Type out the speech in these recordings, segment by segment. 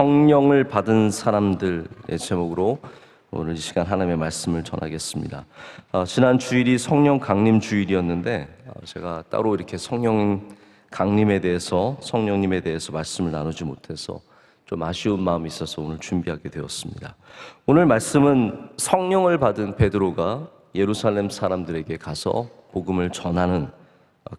성령을 받은 사람들의 제목으로 오늘 이 시간 하나님의 말씀을 전하겠습니다. 지난 주일이 성령 강림 주일이었는데 제가 따로 이렇게 성령 강림에 대해서, 성령님에 대해서 말씀을 나누지 못해서 좀 아쉬운 마음이 있어서 오늘 준비하게 되었습니다. 오늘 말씀은 성령을 받은 베드로가 예루살렘 사람들에게 가서 복음을 전하는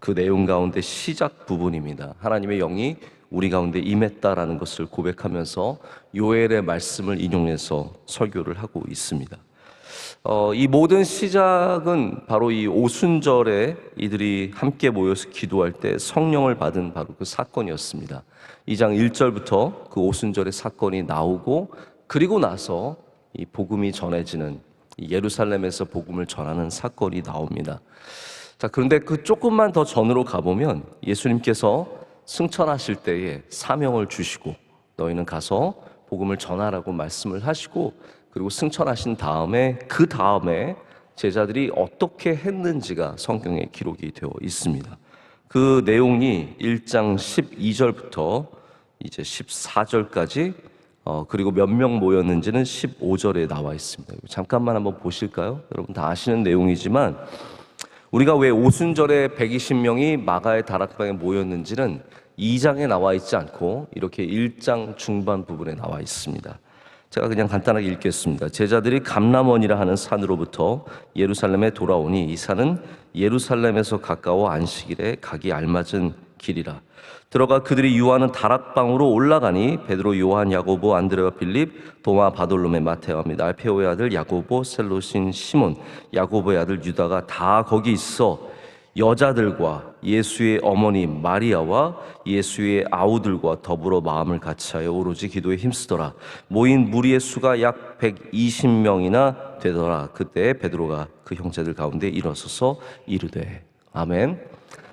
그 내용 가운데 시작 부분입니다. 하나님의 영이 우리 가운데 임했다라는 것을 고백하면서 요엘의 말씀을 인용해서 설교를 하고 있습니다. 이 모든 시작은 바로 이 오순절에 이들이 함께 모여서 기도할 때 성령을 받은 바로 그 사건이었습니다. 2장 1절부터 그 오순절의 사건이 나오고, 그리고 나서 이 복음이 전해지는, 예루살렘에서 복음을 전하는 사건이 나옵니다. 자, 그런데 그 조금만 더 전으로 가보면 예수님께서 승천하실 때에 사명을 주시고 너희는 가서 복음을 전하라고 말씀을 하시고, 그리고 승천하신 다음에 그 다음에 제자들이 어떻게 했는지가 성경에 기록이 되어 있습니다. 그 내용이 1장 12절부터 이제 14절까지 그리고 몇 명 모였는지는 15절에 나와 있습니다. 잠깐만 한번 보실까요? 여러분 다 아시는 내용이지만 우리가 왜 오순절에 120명이 마가의 다락방에 모였는지는 2장에 나와 있지 않고 이렇게 1장 중반 부분에 나와 있습니다. 제가 그냥 간단하게 읽겠습니다. 제자들이 감람원이라 하는 산으로부터 예루살렘에 돌아오니 이 산은 예루살렘에서 가까워 안식일에 가기 알맞은 길이라. 들어가 그들이 유하는 다락방으로 올라가니 베드로, 요한, 야고보, 안드레와 빌립, 도마, 바돌로메, 마테오 및 알페오의 아들 야고보, 셀롯인 시몬, 야고보의 아들 유다가 다 거기 있어 여자들과 예수의 어머니 마리아와 예수의 아우들과 더불어 마음을 같이하여 오로지 기도에 힘쓰더라. 모인 무리의 수가 약 120명이나 되더라. 그때 베드로가 그 형제들 가운데 일어서서 이르되. 아멘.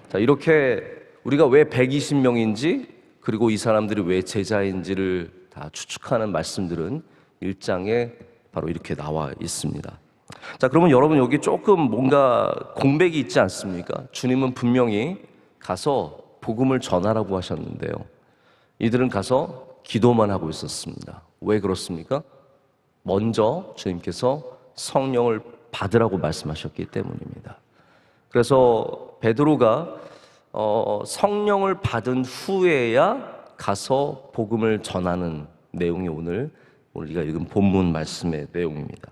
자, 이렇게 우리가 왜 120명인지, 그리고 이 사람들이 왜 제자인지를 다 추측하는 말씀들은 1장에 바로 이렇게 나와 있습니다. 자, 그러면 여러분 여기 조금 뭔가 공백이 있지 않습니까? 주님은 분명히 가서 복음을 전하라고 하셨는데요, 이들은 가서 기도만 하고 있었습니다. 왜 그렇습니까? 먼저 주님께서 성령을 받으라고 말씀하셨기 때문입니다. 그래서 베드로가 성령을 받은 후에야 가서 복음을 전하는 내용이 오늘 우리가 읽은 본문 말씀의 내용입니다.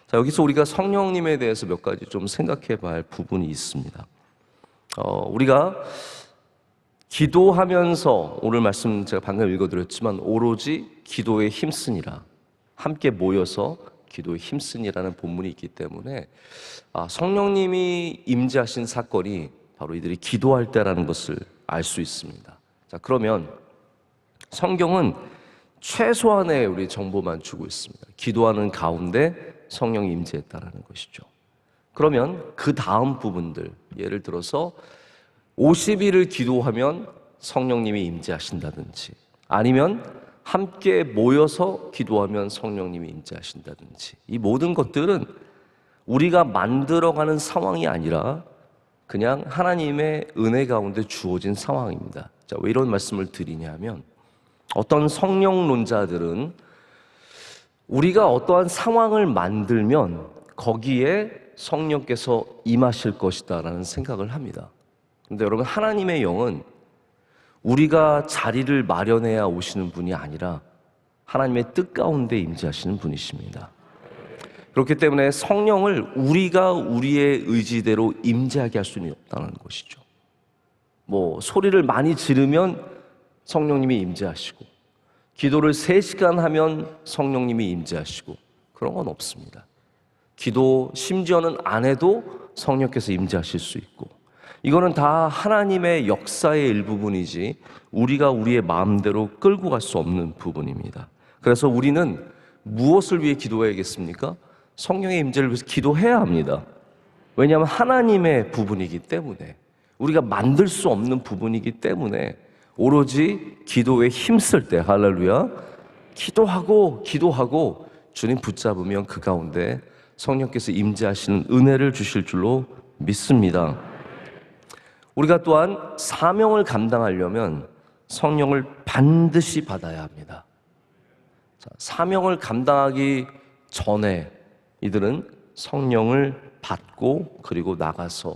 자, 여기서 우리가 성령님에 대해서 몇 가지 좀 생각해 봐야 할 부분이 있습니다. 우리가 기도하면서, 오늘 말씀 제가 방금 읽어드렸지만 오로지 기도에 힘쓰니라, 함께 모여서 기도에 힘쓰니라는 본문이 있기 때문에 성령님이 임재하신 사건이 바로 이들이 기도할 때라는 것을 알 수 있습니다. 자, 그러면 성경은 최소한의 우리 정보만 주고 있습니다. 기도하는 가운데 성령이 임재했다는 것이죠. 그러면 그 다음 부분들, 예를 들어서 50일을 기도하면 성령님이 임재하신다든지, 아니면 함께 모여서 기도하면 성령님이 임재하신다든지, 이 모든 것들은 우리가 만들어가는 상황이 아니라 그냥 하나님의 은혜 가운데 주어진 상황입니다. 자, 왜 이런 말씀을 드리냐면, 어떤 성령론자들은 우리가 어떠한 상황을 만들면 거기에 성령께서 임하실 것이다 라는 생각을 합니다. 그런데 여러분, 하나님의 영은 우리가 자리를 마련해야 오시는 분이 아니라 하나님의 뜻 가운데 임재하시는 분이십니다. 그렇기 때문에 성령을 우리가 우리의 의지대로 임재하게 할 수는 없다는 것이죠. 소리를 많이 지르면 성령님이 임재하시고, 기도를 3시간 하면 성령님이 임재하시고, 그런 건 없습니다. 기도 심지어는 안 해도 성령께서 임재하실 수 있고, 이거는 다 하나님의 역사의 일부분이지 우리가 우리의 마음대로 끌고 갈 수 없는 부분입니다. 그래서 우리는 무엇을 위해 기도해야겠습니까? 성령의 임재를 위해서 기도해야 합니다. 왜냐하면 하나님의 부분이기 때문에, 우리가 만들 수 없는 부분이기 때문에 오로지 기도에 힘쓸 때, 할렐루야, 기도하고 주님 붙잡으면 그 가운데 성령께서 임재하시는 은혜를 주실 줄로 믿습니다. 우리가 또한 사명을 감당하려면 성령을 반드시 받아야 합니다. 사명을 감당하기 전에 이들은 성령을 받고 그리고 나가서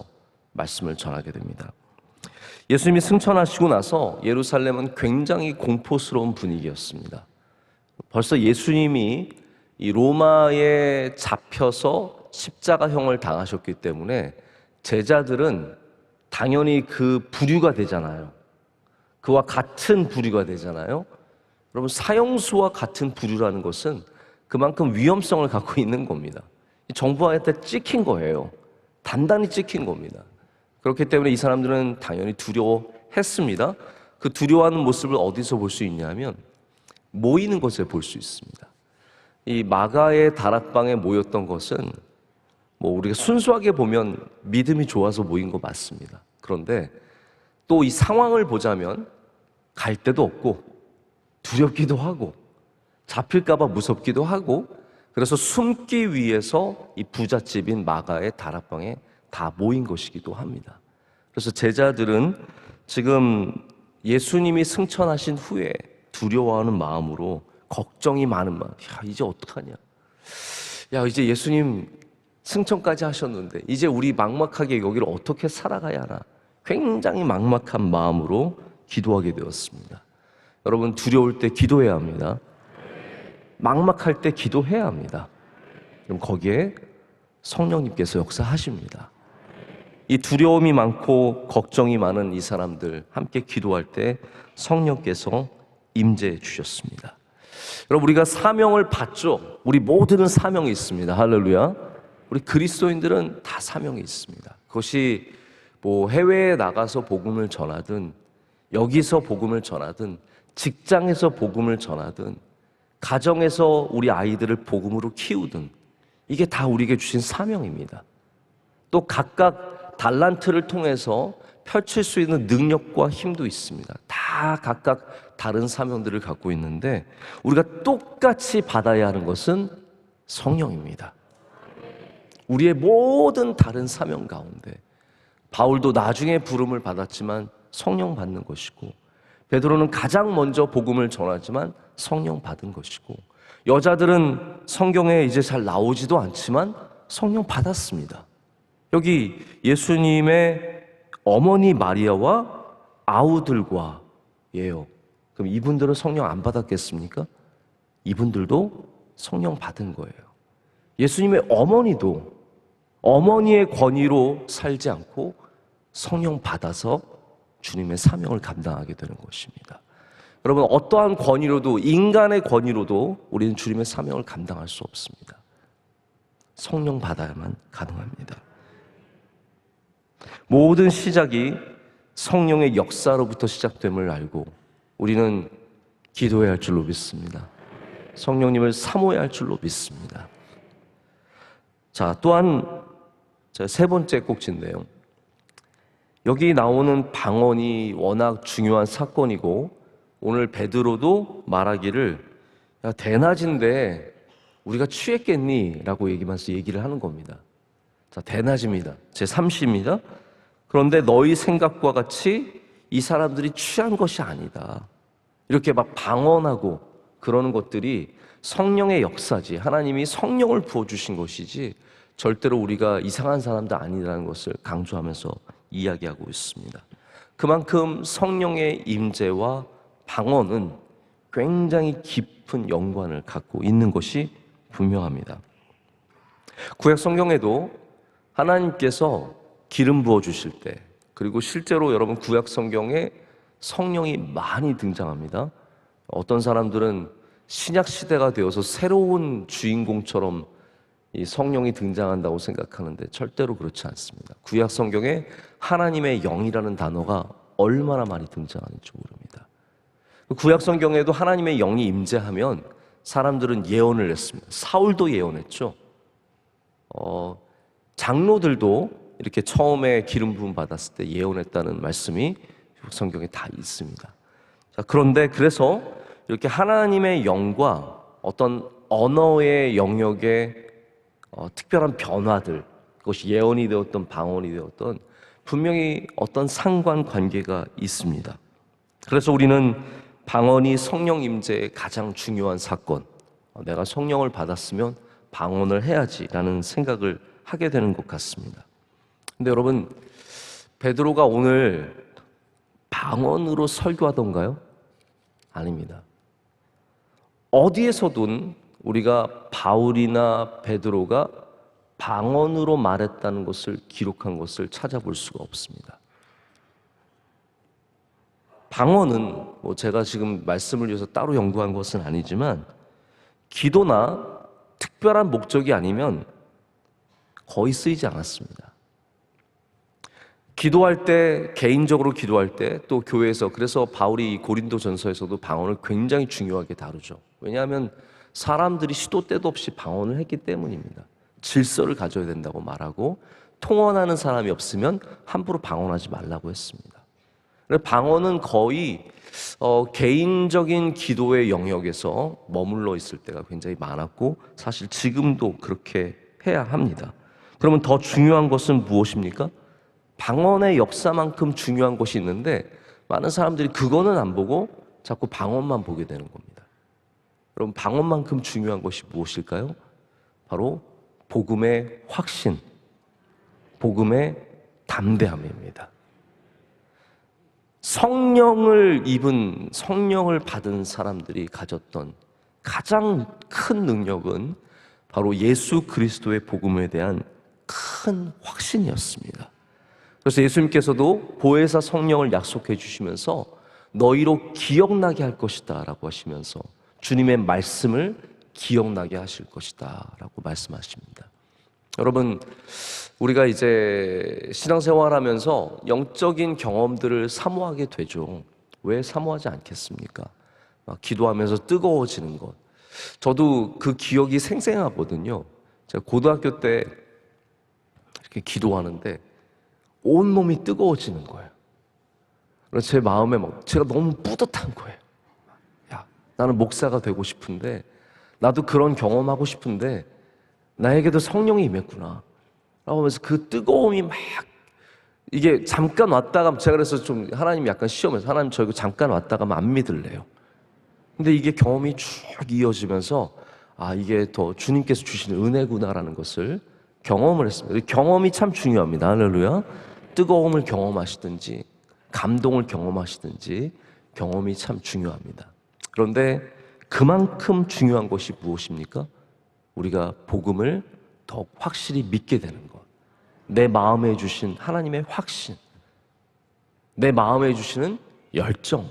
말씀을 전하게 됩니다. 예수님이 승천하시고 나서 예루살렘은 굉장히 공포스러운 분위기였습니다. 벌써 예수님이 이 로마에 잡혀서 십자가형을 당하셨기 때문에 제자들은 당연히 그 부류가 되잖아요. 그와 같은 부류가 되잖아요. 여러분, 사형수와 같은 부류라는 것은 그만큼 위험성을 갖고 있는 겁니다. 정부한테 찍힌 거예요. 단단히 찍힌 겁니다. 그렇기 때문에 이 사람들은 당연히 두려워했습니다. 그 두려워하는 모습을 어디서 볼 수 있냐면 모이는 것에 볼 수 있습니다. 이 마가의 다락방에 모였던 것은 우리가 순수하게 보면 믿음이 좋아서 모인 거 맞습니다. 그런데 또 이 상황을 보자면 갈 데도 없고 두렵기도 하고 잡힐까 봐 무섭기도 하고, 그래서 숨기 위해서 이 부잣집인 마가의 다락방에 다 모인 것이기도 합니다. 그래서 제자들은 지금 예수님이 승천하신 후에 두려워하는 마음으로, 걱정이 많은 마음, 이제 어떡하냐, 이제 예수님 승천까지 하셨는데 이제 우리 막막하게 여기를 어떻게 살아가야 하나, 굉장히 막막한 마음으로 기도하게 되었습니다. 여러분, 두려울 때 기도해야 합니다. 막막할 때 기도해야 합니다. 그럼 거기에 성령님께서 역사하십니다. 이 두려움이 많고 걱정이 많은 이 사람들 함께 기도할 때 성령께서 임재해 주셨습니다. 여러분, 우리가 사명을 받죠. 우리 모두는 사명이 있습니다. 할렐루야. 우리 그리스도인들은 다 사명이 있습니다. 그것이 해외에 나가서 복음을 전하든, 여기서 복음을 전하든, 직장에서 복음을 전하든, 가정에서 우리 아이들을 복음으로 키우든, 이게 다 우리에게 주신 사명입니다. 또 각각 달란트를 통해서 펼칠 수 있는 능력과 힘도 있습니다. 다 각각 다른 사명들을 갖고 있는데 우리가 똑같이 받아야 하는 것은 성령입니다. 우리의 모든 다른 사명 가운데 바울도 나중에 부름을 받았지만 성령 받는 것이고, 베드로는 가장 먼저 복음을 전하지만 성령 받은 것이고, 여자들은 성경에 이제 잘 나오지도 않지만 성령 받았습니다. 여기 예수님의 어머니 마리아와 아우들과예요. 그럼 이분들은 성령 안 받았겠습니까? 이분들도 성령 받은 거예요. 예수님의 어머니도 어머니의 권위로 살지 않고 성령 받아서 주님의 사명을 감당하게 되는 것입니다. 여러분, 어떠한 권위로도, 인간의 권위로도 우리는 주님의 사명을 감당할 수 없습니다. 성령 받아야만 가능합니다. 모든 시작이 성령의 역사로부터 시작됨을 알고 우리는 기도해야 할 줄로 믿습니다. 성령님을 사모해야 할 줄로 믿습니다. 자, 또한 세 번째 꼭지인데요. 여기 나오는 방언이 워낙 중요한 사건이고, 오늘 베드로도 말하기를 야, 대낮인데 우리가 취했겠니? 라고 얘기를 하는 겁니다. 자, 대낮입니다. 제3시입니다. 그런데 너희 생각과 같이 이 사람들이 취한 것이 아니다. 이렇게 막 방언하고 그러는 것들이 성령의 역사지, 하나님이 성령을 부어주신 것이지 절대로 우리가 이상한 사람도 아니라는 것을 강조하면서 이야기하고 있습니다. 그만큼 성령의 임재와 방언은 굉장히 깊은 연관을 갖고 있는 것이 분명합니다. 구약 성경에도 하나님께서 기름 부어 주실 때, 그리고 실제로 여러분 구약 성경에 성령이 많이 등장합니다. 어떤 사람들은 신약 시대가 되어서 새로운 주인공처럼 이 성령이 등장한다고 생각하는데 절대로 그렇지 않습니다. 구약 성경에 하나님의 영이라는 단어가 얼마나 많이 등장하는지 모릅니다. 구약 성경에도 하나님의 영이 임재하면 사람들은 예언을 했습니다. 사울도 예언했죠. 장로들도 이렇게 처음에 기름 부음 받았을 때 예언했다는 말씀이 성경에 다 있습니다. 자, 그런데 그래서 이렇게 하나님의 영과 어떤 언어의 영역의 특별한 변화들, 그것이 예언이 되었던 방언이 되었던 분명히 어떤 상관관계가 있습니다. 그래서 우리는 방언이 성령 임재의 가장 중요한 사건, 내가 성령을 받았으면 방언을 해야지라는 생각을 하게 되는 것 같습니다. 근데 여러분, 베드로가 오늘 방언으로 설교하던가요? 아닙니다. 어디에서든 우리가 바울이나 베드로가 방언으로 말했다는 것을 기록한 것을 찾아볼 수가 없습니다. 방언은 제가 지금 말씀을 위해서 따로 연구한 것은 아니지만 기도나 특별한 목적이 아니면 거의 쓰이지 않았습니다. 기도할 때, 개인적으로 기도할 때, 또 교회에서, 그래서 바울이 고린도전서에서도 방언을 굉장히 중요하게 다루죠. 왜냐하면 사람들이 시도 때도 없이 방언을 했기 때문입니다. 질서를 가져야 된다고 말하고, 통언하는 사람이 없으면 함부로 방언하지 말라고 했습니다. 방언은 거의 개인적인 기도의 영역에서 머물러 있을 때가 굉장히 많았고, 사실 지금도 그렇게 해야 합니다. 그러면 더 중요한 것은 무엇입니까? 방언의 역사만큼 중요한 것이 있는데 많은 사람들이 그거는 안 보고 자꾸 방언만 보게 되는 겁니다. 여러분, 방언만큼 중요한 것이 무엇일까요? 바로 복음의 확신, 복음의 담대함입니다. 성령을 받은 사람들이 가졌던 가장 큰 능력은 바로 예수 그리스도의 복음에 대한 큰 확신이었습니다. 그래서 예수님께서도 보혜사 성령을 약속해 주시면서 너희로 기억나게 할 것이다 라고 하시면서 주님의 말씀을 기억나게 하실 것이다 라고 말씀하십니다. 여러분, 우리가 이제 신앙생활하면서 영적인 경험들을 사모하게 되죠. 왜 사모하지 않겠습니까? 막 기도하면서 뜨거워지는 것. 저도 그 기억이 생생하거든요. 제가 고등학교 때 이렇게 기도하는데 온몸이 뜨거워지는 거예요. 그래서 제 마음에 제가 너무 뿌듯한 거예요. 야, 나는 목사가 되고 싶은데, 나도 그런 경험하고 싶은데 나에게도 성령이 임했구나 라고 하면서 그 뜨거움이 막, 이게 잠깐 왔다가, 제가 그래서 좀 하나님 약간 시험해서, 하나님 저 이거 잠깐 왔다가 하면 안 믿을래요. 근데 이게 경험이 쭉 이어지면서 이게 더 주님께서 주시는 은혜구나라는 것을 경험을 했습니다. 경험이 참 중요합니다. 할렐루야. 뜨거움을 경험하시든지 감동을 경험하시든지 경험이 참 중요합니다. 그런데 그만큼 중요한 것이 무엇입니까? 우리가 복음을 더욱 확실히 믿게 되는 것. 내 마음에 주신 하나님의 확신, 내 마음에 주시는 열정,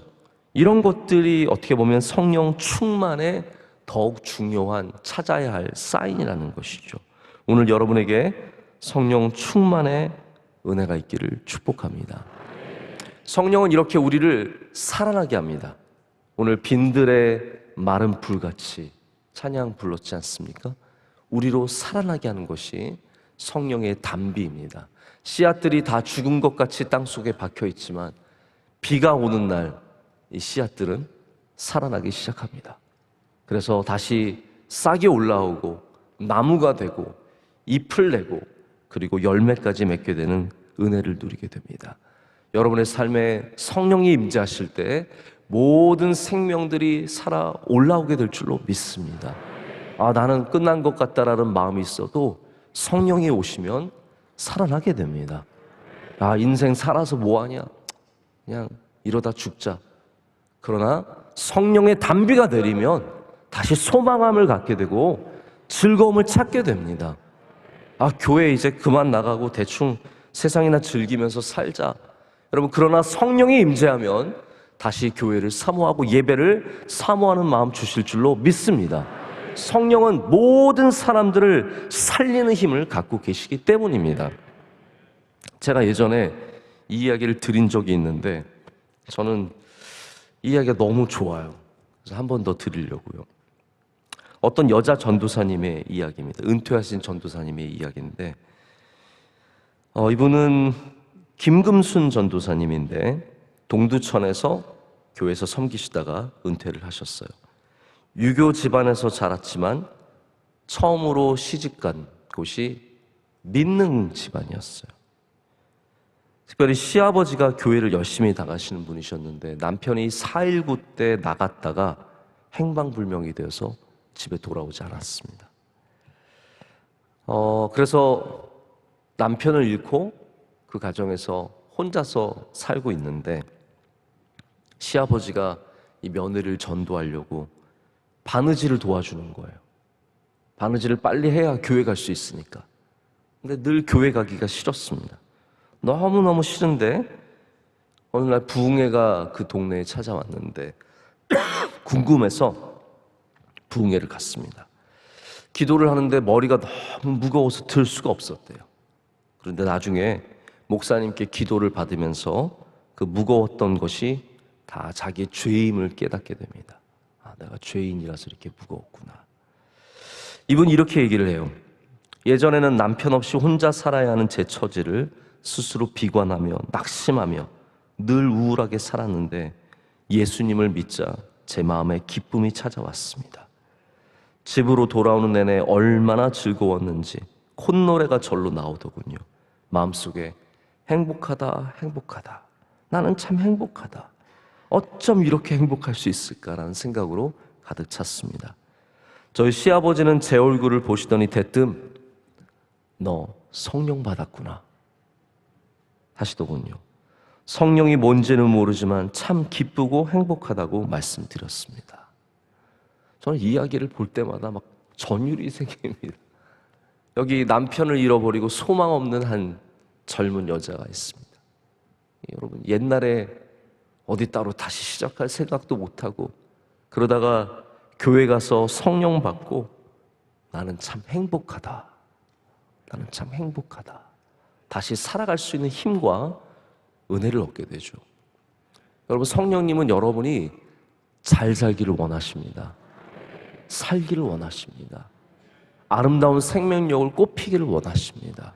이런 것들이 어떻게 보면 성령 충만의 더욱 중요한 찾아야 할 사인이라는 것이죠. 오늘 여러분에게 성령 충만의 은혜가 있기를 축복합니다. 성령은 이렇게 우리를 살아나게 합니다. 오늘 빈들의 마른 불같이 찬양 불렀지 않습니까? 우리로 살아나게 하는 것이 성령의 담비입니다. 씨앗들이 다 죽은 것 같이 땅속에 박혀 있지만 비가 오는 날 이 씨앗들은 살아나기 시작합니다. 그래서 다시 싹이 올라오고 나무가 되고 잎을 내고 그리고 열매까지 맺게 되는 은혜를 누리게 됩니다. 여러분의 삶에 성령이 임재하실 때 모든 생명들이 살아 올라오게 될 줄로 믿습니다. 나는 끝난 것 같다라는 마음이 있어도 성령이 오시면 살아나게 됩니다. 인생 살아서 뭐하냐? 그냥 이러다 죽자. 그러나 성령의 담비가 내리면 다시 소망함을 갖게 되고 즐거움을 찾게 됩니다. 교회 이제 그만 나가고 대충 세상이나 즐기면서 살자. 여러분, 그러나 성령이 임재하면 다시 교회를 사모하고 예배를 사모하는 마음 주실 줄로 믿습니다. 성령은 모든 사람들을 살리는 힘을 갖고 계시기 때문입니다. 제가 예전에 이 이야기를 드린 적이 있는데 저는 이 이야기가 너무 좋아요. 그래서 한 번 더 드리려고요. 어떤 여자 전도사님의 이야기입니다. 은퇴하신 전도사님의 이야기인데 이분은 김금순 전도사님인데 동두천에서 교회에서 섬기시다가 은퇴를 하셨어요. 유교 집안에서 자랐지만 처음으로 시집간 곳이 믿는 집안이었어요. 특별히 시아버지가 교회를 열심히 나가시는 분이셨는데 남편이 4.19 때 나갔다가 행방불명이 되어서 집에 돌아오지 않았습니다. 그래서 남편을 잃고 그 가정에서 혼자서 살고 있는데 시아버지가 이 며느리를 전도하려고 바느질을 도와주는 거예요. 바느질을 빨리 해야 교회 갈 수 있으니까. 근데 늘 교회 가기가 싫었습니다. 너무너무 싫은데 어느 날 부흥회가 그 동네에 찾아왔는데 궁금해서 부흥회를 갔습니다. 기도를 하는데 머리가 너무 무거워서 들 수가 없었대요. 그런데 나중에 목사님께 기도를 받으면서 그 무거웠던 것이 다 자기의 죄임을 깨닫게 됩니다. 아, 내가 죄인이라서 이렇게 무거웠구나. 이분이 이렇게 얘기를 해요. 예전에는 남편 없이 혼자 살아야 하는 제 처지를 스스로 비관하며 낙심하며 늘 우울하게 살았는데 예수님을 믿자 제 마음에 기쁨이 찾아왔습니다. 집으로 돌아오는 내내 얼마나 즐거웠는지 콧노래가 절로 나오더군요. 마음속에 행복하다, 행복하다. 나는 참 행복하다. 어쩜 이렇게 행복할 수 있을까라는 생각으로 가득 찼습니다. 저희 시아버지는 제 얼굴을 보시더니 대뜸 너 성령 받았구나 하시더군요. 성령이 뭔지는 모르지만 참 기쁘고 행복하다고 말씀드렸습니다. 저는 이 이야기를 볼 때마다 막 전율이 생깁니다. 여기 남편을 잃어버리고 소망 없는 한 젊은 여자가 있습니다. 여러분, 옛날에 어디 따로 다시 시작할 생각도 못하고 그러다가 교회 가서 성령 받고 나는 참 행복하다. 나는 참 행복하다. 다시 살아갈 수 있는 힘과 은혜를 얻게 되죠. 여러분, 성령님은 여러분이 잘 살기를 원하십니다. 살기를 원하십니다. 아름다운 생명력을 꽃피기를 원하십니다.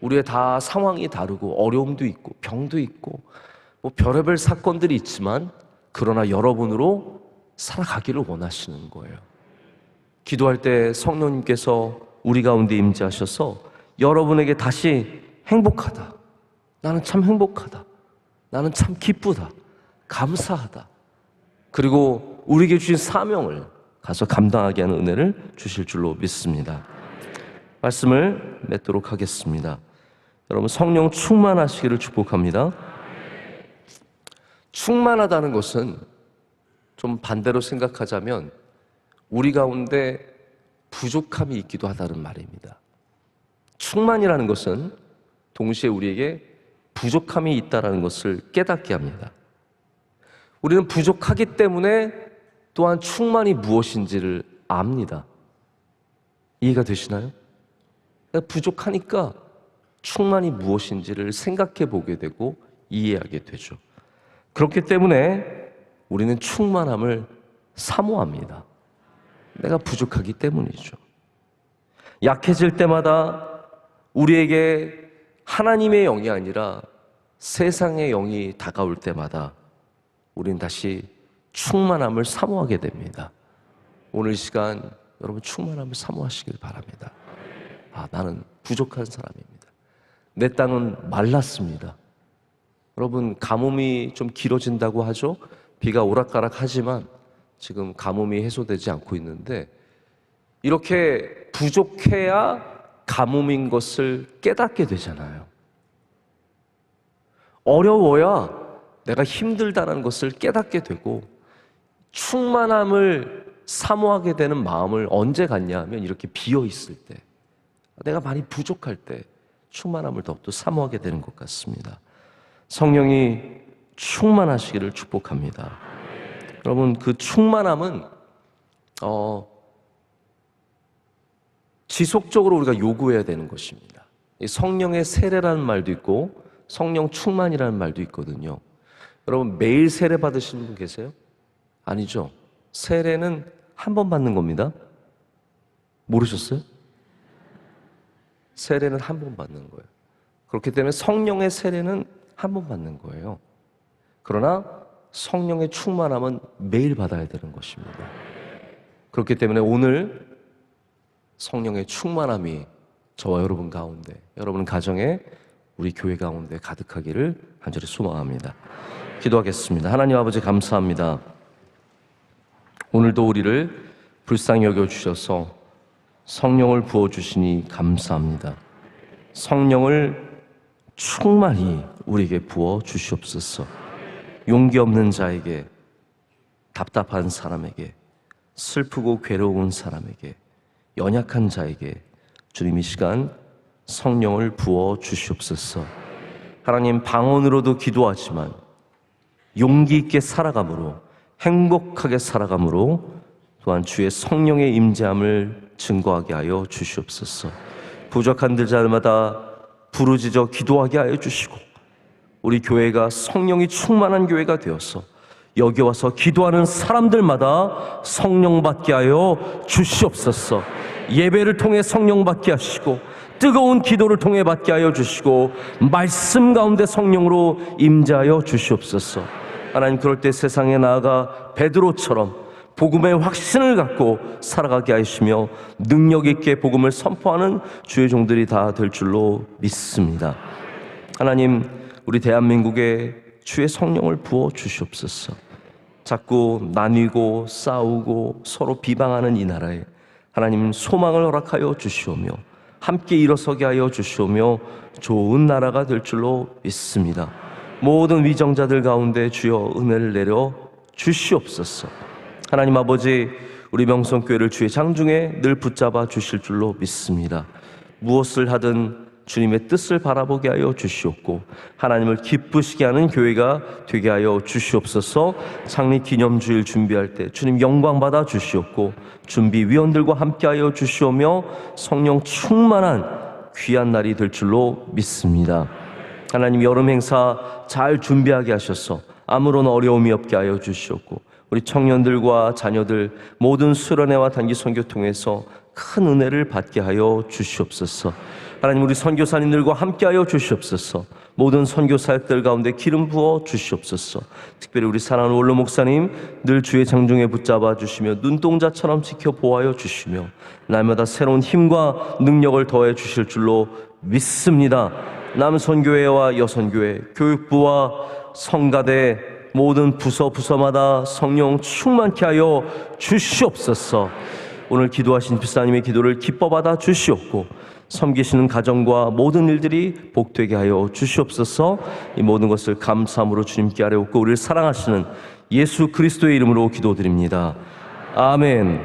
우리의 다 상황이 다르고 어려움도 있고 병도 있고 뭐 별의별 사건들이 있지만 그러나 여러분으로 살아가기를 원하시는 거예요. 기도할 때 성령님께서 우리 가운데 임재하셔서 여러분에게 다시 행복하다. 나는 참 행복하다. 나는 참 기쁘다. 감사하다. 그리고 우리에게 주신 사명을 가서 감당하게 하는 은혜를 주실 줄로 믿습니다. 말씀을 맺도록 하겠습니다. 여러분, 성령 충만하시기를 축복합니다. 충만하다는 것은 좀 반대로 생각하자면 우리 가운데 부족함이 있기도 하다는 말입니다. 충만이라는 것은 동시에 우리에게 부족함이 있다는 것을 깨닫게 합니다. 우리는 부족하기 때문에 또한 충만이 무엇인지를 압니다. 이해가 되시나요? 부족하니까 충만이 무엇인지를 생각해 보게 되고 이해하게 되죠. 그렇기 때문에 우리는 충만함을 사모합니다. 내가 부족하기 때문이죠. 약해질 때마다 우리에게 하나님의 영이 아니라 세상의 영이 다가올 때마다 우리는 다시 충만함을 사모하게 됩니다. 오늘 시간 여러분 충만함을 사모하시길 바랍니다. 아, 나는 부족한 사람입니다. 내 땅은 말랐습니다. 여러분, 가뭄이 좀 길어진다고 하죠? 비가 오락가락 하지만 지금 가뭄이 해소되지 않고 있는데 이렇게 부족해야 가뭄인 것을 깨닫게 되잖아요. 어려워야 내가 힘들다는 것을 깨닫게 되고 충만함을 사모하게 되는 마음을 언제 갖냐 하면 이렇게 비어 있을 때, 내가 많이 부족할 때 충만함을 더욱더 사모하게 되는 것 같습니다. 성령이 충만하시기를 축복합니다. 여러분, 그 충만함은 지속적으로 우리가 요구해야 되는 것입니다. 성령의 세례라는 말도 있고 성령 충만이라는 말도 있거든요. 여러분, 매일 세례 받으시는 분 계세요? 아니죠. 세례는 한 번 받는 겁니다. 모르셨어요? 세례는 한 번 받는 거예요. 그렇기 때문에 성령의 세례는 한 번 받는 거예요. 그러나 성령의 충만함은 매일 받아야 되는 것입니다. 그렇기 때문에 오늘 성령의 충만함이 저와 여러분 가운데, 여러분 가정에, 우리 교회 가운데 가득하기를 간절히 소망합니다. 기도하겠습니다. 하나님 아버지, 감사합니다. 오늘도 우리를 불쌍히 여겨주셔서 성령을 부어주시니 감사합니다. 성령을 충만히 우리에게 부어주시옵소서. 용기 없는 자에게, 답답한 사람에게, 슬프고 괴로운 사람에게, 연약한 자에게 주님 이 시간 성령을 부어주시옵소서. 하나님, 방언으로도 기도하지만 용기 있게 살아감으로, 행복하게 살아감으로 또한 주의 성령의 임재함을 증거하게 하여 주시옵소서. 부족한 자들마다 부르짖어 기도하게 하여 주시고, 우리 교회가 성령이 충만한 교회가 되어서 여기 와서 기도하는 사람들마다 성령 받게 하여 주시옵소서. 예배를 통해 성령 받게 하시고, 뜨거운 기도를 통해 받게 하여 주시고, 말씀 가운데 성령으로 임재하여 주시옵소서. 하나님, 그럴 때 세상에 나아가 베드로처럼 복음의 확신을 갖고 살아가게 하시며 능력 있게 복음을 선포하는 주의 종들이 다 될 줄로 믿습니다. 하나님, 우리 대한민국에 주의 성령을 부어 주시옵소서. 자꾸 나뉘고 싸우고 서로 비방하는 이 나라에 하나님 소망을 허락하여 주시오며 함께 일어서게 하여 주시오며 좋은 나라가 될 줄로 믿습니다. 모든 위정자들 가운데 주여 은혜를 내려 주시옵소서. 하나님 아버지, 우리 명성교회를 주의 장중에 늘 붙잡아 주실 줄로 믿습니다. 무엇을 하든 주님의 뜻을 바라보게 하여 주시옵고 하나님을 기쁘시게 하는 교회가 되게 하여 주시옵소서. 창립 기념주일 준비할 때 주님 영광 받아 주시옵고 준비위원들과 함께 하여 주시오며 성령 충만한 귀한 날이 될 줄로 믿습니다. 하나님, 여름 행사 잘 준비하게 하셔서 아무런 어려움이 없게 하여 주시옵고 우리 청년들과 자녀들 모든 수련회와 단기 선교 통해서 큰 은혜를 받게 하여 주시옵소서. 하나님, 우리 선교사님들과 함께하여 주시옵소서. 모든 선교 사역들 가운데 기름 부어 주시옵소서. 특별히 우리 사랑하는 원로 목사님 늘 주의 장중에 붙잡아 주시며 눈동자처럼 지켜 보호하여 주시며 날마다 새로운 힘과 능력을 더해 주실 줄로 믿습니다. 남선교회와 여선교회, 교육부와 성가대 모든 부서마다 성령 충만케 하여 주시옵소서. 오늘 기도하신 집사님의 기도를 기뻐 받아 주시옵고 섬기시는 가정과 모든 일들이 복되게 하여 주시옵소서. 이 모든 것을 감사함으로 주님께 아뢰옵고 우리를 사랑하시는 예수 그리스도의 이름으로 기도드립니다. 아멘.